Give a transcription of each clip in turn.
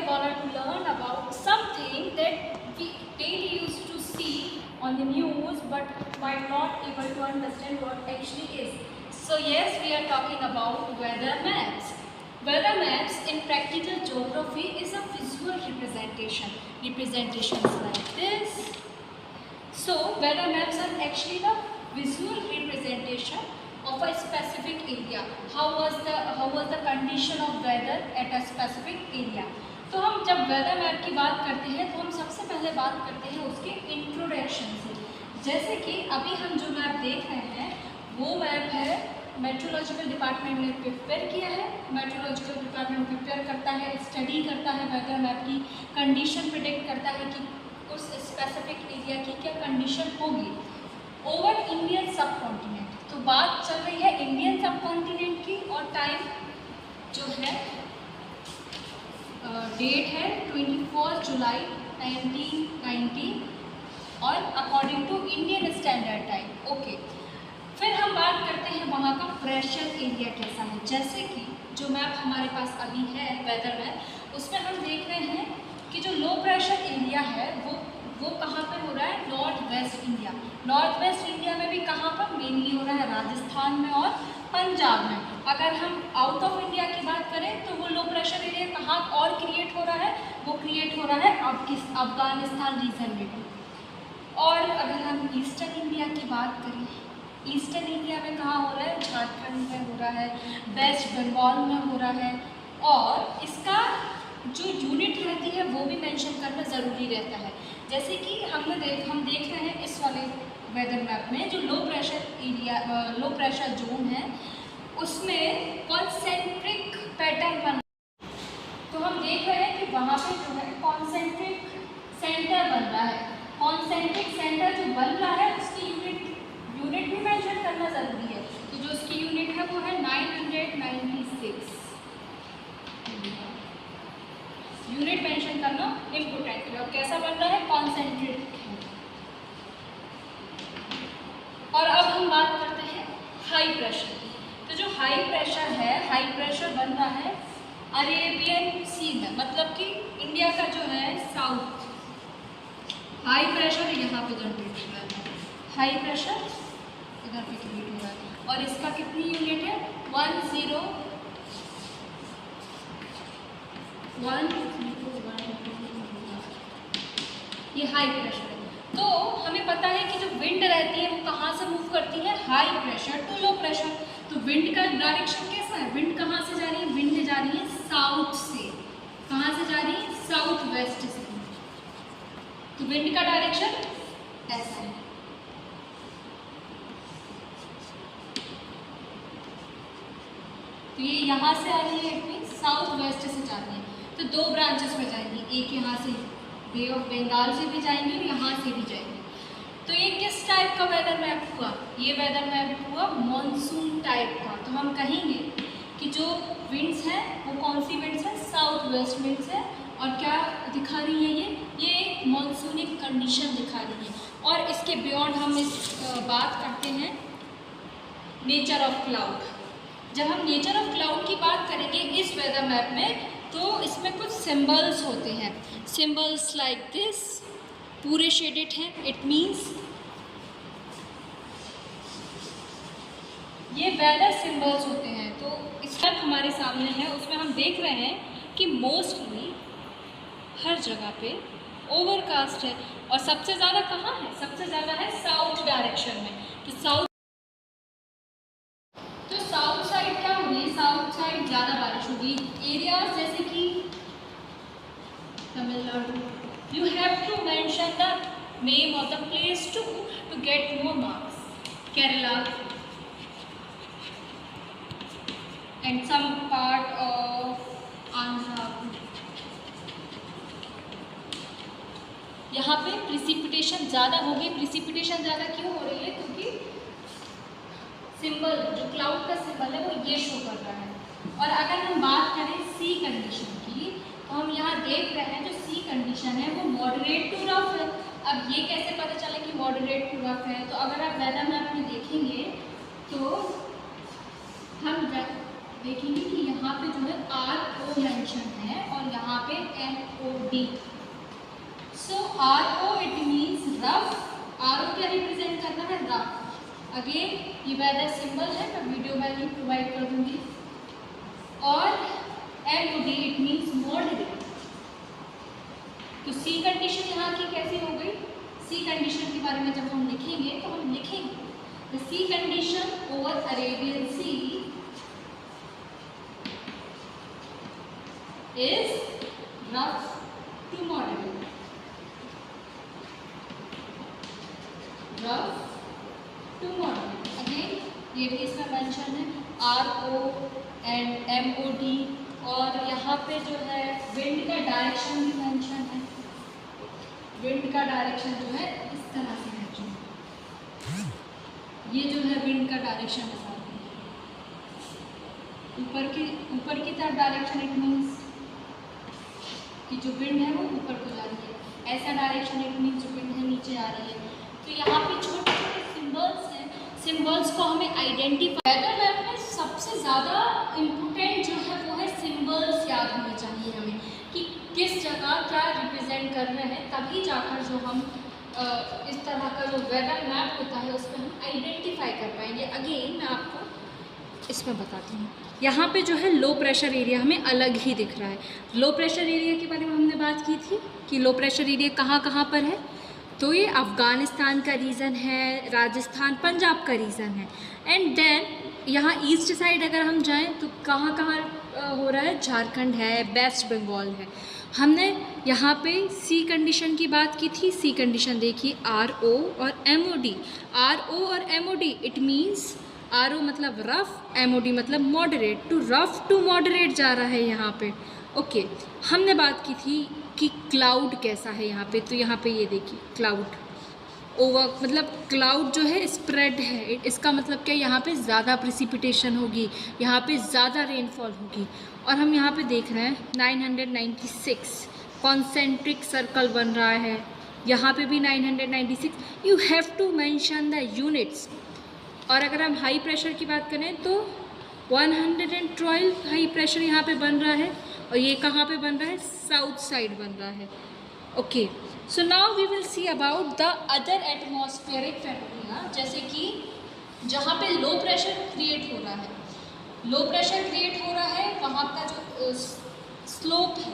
are gonna to learn about something that we daily used to see on the news but might not able to understand what actually is. So yes, we are talking about weather maps. Weather maps in practical geography is a visual representations like this. So weather maps are actually the visual representation of a specific area. How was the condition of weather at a specific area. तो हम जब weather map की बात करते हैं तो हम सबसे पहले बात करते हैं उसके इंट्रोडक्शन से। जैसे कि अभी हम जो मैप देख रहे हैं वो मैप है मेट्रोलॉजिकल डिपार्टमेंट ने प्रिपेयर किया है। मेट्रोलॉजिकल डिपार्टमेंट प्रिपेयर करता है, स्टडी करता है, वेदर मैप की कंडीशन प्रिडिक्ट करता है कि उस स्पेसिफिक एरिया की क्या कंडीशन होगी ओवर इंडियन सब कॉन्टिनेंट। तो बात चल रही है इंडियन सब कॉन्टिनेंट की और टाइम जो है डेट है 24 जुलाई 1990 और according to Indian standard time. Okay, फिर हम बात करते हैं वहाँ का प्रेशर एरिया कैसा है। जैसे कि जो मैप हमारे पास अभी है वेदर मैप, उसमें हम देख रहे हैं कि जो लो प्रेशर एरिया है वो कहाँ पर हो रहा है, north west India. North west India में भी कहाँ पर मेनली हो रहा है, राजस्थान में और पंजाब में। अगर हम आउट ऑफ इंडिया की बात करें तो वो लो प्रेशर एरिया कहाँ और क्रिएट हो रहा है, वो क्रिएट हो रहा है अफगानिस्तान रीजन में भी। और अगर हम ईस्टर्न इंडिया की बात करें, ईस्टर्न इंडिया में कहाँ हो रहा है, झारखंड में हो रहा है, वेस्ट बंगाल में हो रहा है। और इसका जो यूनिट रहती है वो भी मेंशन करना ज़रूरी रहता है। जैसे कि हम देख रहे हैं इस वाले वेदर मैप में जो लो प्रेशर जोन है उसमें कॉन्सेंट्रिक पैटर्न बन, तो हम देख रहे हैं कि वहाँ पे जो है कॉन्सेंट्रिक सेंटर बन रहा है। कॉन्सेंट्रिक सेंटर जो बन रहा है उसकी यूनिट भी मेंशन करना ज़रूरी है। तो जो उसकी यूनिट है वो है 996। यूनिट मेंशन करना इम्पोर्टेंट है। और कैसा बन रहा है, कॉन्सेंट्रिक है। और अब हम बात करते हैं हाई प्रेशर की। तो जो हाई प्रेशर है, हाई प्रेशर बन रहा है अरेबियन सी में, मतलब कि इंडिया का जो है साउथ। हाई प्रेशर यहाँ पे जनरेट हो रहा है, हाई प्रेशर इधर पे क्रिएट हो रहा है। और इसका कितनी यूनिट है, 10 ये हाई प्रेशर है। तो हमें पता है कि जो विंड रहती है वो कहाँ से मूव करती है, high pressure to low pressure. तो विंड का डायरेक्शन कैसा है, विंड कहाँ से जा रही है, विंड जा रही है साउथ से। कहाँ से जा रही है, साउथ वेस्ट से। तो विंड का डायरेक्शन ऐसा है। तो ये यहाँ से आ रही है, इट मीन साउथ वेस्ट से जा रही है। तो दो ब्रांचेस में जाएंगी, एक यहाँ से बे ऑफ बंगाल से भी जाएंगे और यहाँ से भी जाएंगे। तो ये किस टाइप का वेदर मैप हुआ, ये वेदर मैप हुआ मॉनसून टाइप का। तो हम कहेंगे कि जो विंड्स हैं वो कौन सी विंड्स हैं, साउथ वेस्ट विंड्स है। और क्या दिखा रही है, ये एक मॉनसूनिक कंडीशन दिखा रही है। और इसके बियॉन्ड हम बात करते हैं नेचर ऑफ क्लाउड। जब हम नेचर ऑफ क्लाउड की बात करेंगे इस वेदर मैप में तो इसमें कुछ सिंबल्स होते हैं। सिंबल्स लाइक दिस पूरे शेडेड हैं, इट मीन्स ये वेदर सिंबल्स होते हैं। तो इस मैप हमारे सामने है, उसमें हम देख रहे हैं कि मोस्टली हर जगह पे ओवरकास्ट है। और सबसे ज़्यादा कहाँ है, सबसे ज़्यादा है साउथ डायरेक्शन में। तो साउथ साइड क्या होगी, साउथ साइड ज़्यादा बारिश होगी। एरियाज जैसे कि Tamil Nadu, you have to mention the name of the place to get more marks. Kerala and some part of Andhra. यहाँ पे प्रिसिपिटेशन ज़्यादा होगी। प्रिसिपिटेशन ज़्यादा क्यों हो रही है, क्योंकि सिंबल जो क्लाउड का सिंबल है वो ये शो कर रहा है। और अगर हम बात करें सी कंडीशन की तो हम यहाँ देख रहे हैं जो सी कंडीशन है वो मॉडरेट टू रफ है। अब ये कैसे पता चला कि मॉडरेट टू रफ है, तो अगर आप वेदर मैप में देखेंगे तो हम देखेंगे कि यहाँ पे जो है RO मेंशन है और यहाँ पे MOD। So RO it means rough. RO क्या रिप्रेजेंट करना है? रफ। अगेन ये वेदर सिंबल है, मैं वीडियो में लिंक प्रोवाइड कर दूंगी। और MOD इट मीन्स मॉडरेट। तो सी कंडीशन यहाँ की कैसी हो गई? सी कंडीशन के बारे में जब हम लिखेंगे तो हम लिखेंगे the sea condition over Arabian sea is rough to moderate. Rough to moderate. Again ये भी इसका मेंशन है RO एंड MOD। और यहाँ पे जो है विंड का डायरेक्शन भी मेंशन है। विंड का डायरेक्शन जो है इस तरह से मेंशन है। ये जो है विंड का डायरेक्शन बताते हैं, ऊपर की तरफ डायरेक्शन। इट मीन्स कि जो विंड है वो ऊपर को जा रही है। ऐसा डायरेक्शन इट मीन्स जो विंड है नीचे आ रही है। तो यहाँ पे छोटे छोटे सिंबल्स हैं, सिंबल्स को हमें आइडेंटिफाई। वेदर मैप में सबसे ज़्यादा इम्पोर्टेंट जो है वो है सिंबल्स याद होने चाहिए हमें कि किस जगह क्या रिप्रेजेंट कर रहे हैं, तभी जाकर जो हम इस तरह का जो वेदर मैप होता है उसमें हम आइडेंटिफाई कर पाएंगे। अगेन मैं आपको इसमें बताती हूँ। यहाँ पे जो है लो प्रेशर एरिया हमें अलग ही दिख रहा है। लो प्रेशर एरिया के बारे में हमने बात की थी कि लो प्रेशर एरिया कहाँ कहाँ पर है। तो ये अफ़गानिस्तान का रीजन है, राजस्थान पंजाब का रीजन है। एंड देन यहाँ ईस्ट साइड अगर हम जाएं तो कहाँ कहाँ हो रहा है? झारखंड है, वेस्ट बंगाल है। हमने यहाँ पे सी कंडीशन की बात की थी। सी कंडीशन देखिए RO और MOD। RO और MOD इट मीन्स RO मतलब रफ़, MOD मतलब moderate. To rough to moderate जा रहा है यहाँ पे। ओके, हमने बात की थी कि क्लाउड कैसा है यहाँ पे। तो यहाँ पे ये देखिए क्लाउड ओवर मतलब क्लाउड जो है स्प्रेड है। इसका मतलब क्या? यहाँ पे ज़्यादा प्रिसिपिटेशन होगी, यहाँ पे ज़्यादा रेनफॉल होगी। और हम यहाँ पे देख रहे हैं 996 कॉन्सेंट्रिक सर्कल बन रहा है। यहाँ पे भी 996। You have to mention the units. और अगर हम हाई प्रेशर की बात करें तो 112 हाई प्रेशर यहाँ पे बन रहा है। और ये कहाँ पे बन रहा है? साउथ साइड बन रहा है। Okay, so now we will see about the other atmospheric phenomena. जैसे कि जहाँ पे लो प्रेशर क्रिएट हो रहा है, लो प्रेशर क्रिएट हो रहा है वहाँ का जो स्लोप है,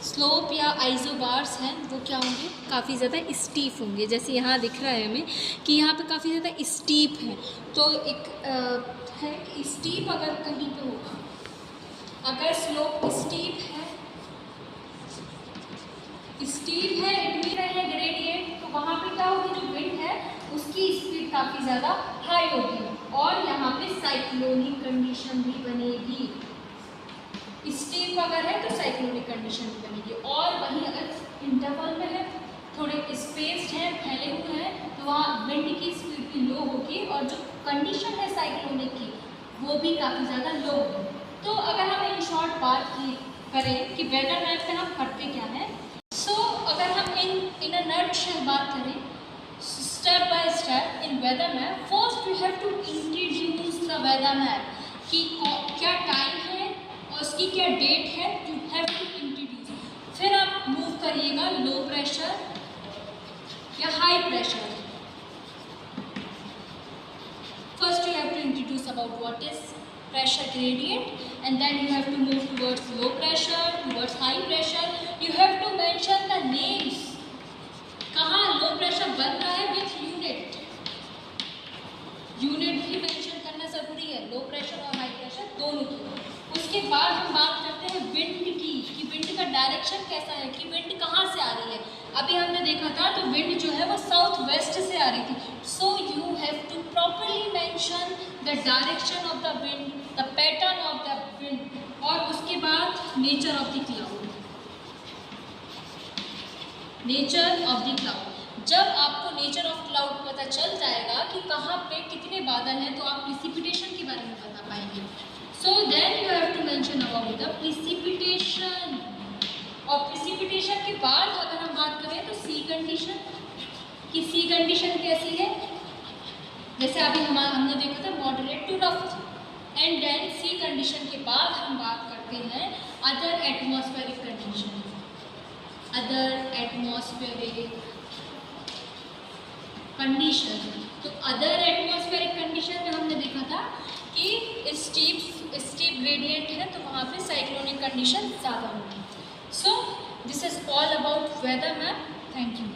स्लोप या आइसोबार्स हैं वो क्या होंगे? काफ़ी ज़्यादा स्टीप होंगे। जैसे यहाँ दिख रहा है हमें कि यहाँ पे काफ़ी ज़्यादा स्टीप है। तो एक है कि स्टीप अगर कहीं पे होगा, अगर स्लोप स्टीप है इट मीन है ग्रेडियंट, तो वहाँ पे क्या होगी? जो विंड है उसकी स्पीड काफ़ी ज़्यादा हाई होगी और यहाँ पे साइक्लोनिक कंडीशन भी बनेगी। स्टीप अगर है तो साइक्लोनिक कंडीशन भी बनेगी। और वहीं अगर इंटरवल में है, थोड़े स्पेस्ड हैं, फैले हुए हैं, तो वहाँ विंड की स्पीड भी लो होगी और जो कंडीशन है साइक्लोनिक की वो भी काफ़ी ज़्यादा लो होगी। तो अगर हम इन शॉर्ट बात करें कि वेदर मैप में हम करते क्या है, सो अगर हम इन अ नटशेल बात करें step by step in weather map, first you have to introduce the weather map कि क्या टाइम है और उसकी क्या डेट है, यू हैव टू इंट्रोड्यूस। फिर आप मूव करिएगा लो प्रेशर या high pressure. First you have to introduce about what is pressure gradient and then you have to move towards low pressure, towards high pressure. You have to mention the names. कहाँ low pressure बन रहा है with unit. Unit भी mention करना ज़रूरी है, low pressure और high pressure दोनों की। उसके बाद हम बात करते हैं विंड की कि विंड का डायरेक्शन कैसा है, कि विंड कहाँ से आ रही है। अभी हमने देखा था तो विंड जो है वो साउथ वेस्ट से आ रही थी। So you have to properly mention the direction of the wind, the pattern of the wind और उसके बाद nature of the cloud. Nature of the cloud, जब आपको नेचर ऑफ क्लाउड पता चल जाएगा कि कहाँ पे कितने बादल हैं तो आप प्रिसिपिटेशन के बारे में बता पाएंगे। So then you have to mention about the precipitation. और प्रिसिपिटेशन के बाद अगर हम बात करें तो सी कंडीशन, कि सी कंडीशन कैसी है, जैसे अभी हमने देखा था moderate to rough. And then sea condition के बाद हम बात करते हैं other atmospheric condition. Other atmospheric condition, तो अदर एटमॉस्फेरिक कंडीशन में हमने देखा था कि स्टीप ग्रेडियंट है तो वहाँ पे साइक्लोनिक कंडीशन ज़्यादा होगी। So this is all about whether map. Thank you.